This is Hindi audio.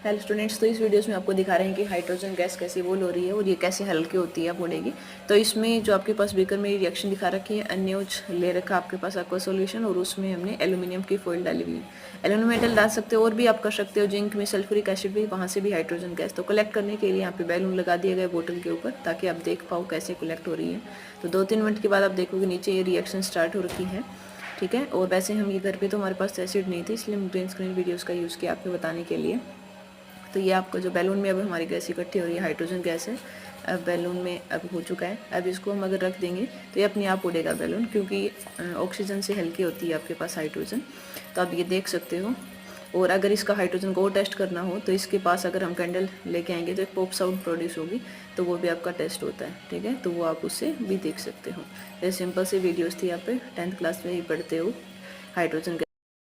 हेलो स्टूडेंट्स, तो इस वीडियोस में आपको दिखा रहे हैं कि हाइड्रोजन गैस कैसे बोल हो रही है और ये कैसे हल्की होती है आप बोलेगी। तो इसमें जो आपके पास बीकर में रिएक्शन दिखा रखी है, अन्योज ले रखा आपके पास आपका सॉल्यूशन, और उसमें हमने एल्यूमिनियम की फॉइल डाली हुई है। एल्यूमिनियम मेटल डाल सकते हो और भी आप कर सकते हो, जिंक में सल्फ्यूरिक एसिड भी, वहाँ से भी हाइड्रोजन गैस। तो कलेक्ट करने के लिए यहाँ पे बैलून लगा दिए गए बोतल के ऊपर, ताकि आप देख पाओ कैसे कलेक्ट हो रही है। तो 2-3 मिनट के बाद आप देखोगे नीचे ये रिएक्शन स्टार्ट हो रखी है, ठीक है। और वैसे हम ये घर पे तो हमारे पास एसिड नहीं थी, इसलिए हम ग्रीन स्क्रीन वीडियोज़ का यूज़ किया आपको बताने के लिए। तो ये आपका जो बैलून में अब हमारी गैस इकट्ठी हो रही है, हाइड्रोजन गैस है, अब बैलून में अब हो चुका है। अब इसको हम अगर रख देंगे तो ये अपने आप उड़ेगा बैलून, क्योंकि ऑक्सीजन से हल्की होती है आपके पास हाइड्रोजन। तो आप ये देख सकते हो। और अगर इसका हाइड्रोजन को टेस्ट करना हो तो इसके पास अगर हम कैंडल लेके आएंगे तो एक पॉप साउंड प्रोड्यूस होगी, तो वो भी आपका टेस्ट होता है, ठीक है। तो वो आप उससे भी देख सकते हो। ये सिंपल सी वीडियोज़ थी, आप 10th क्लास में ही पढ़ते हो हाइड्रोजन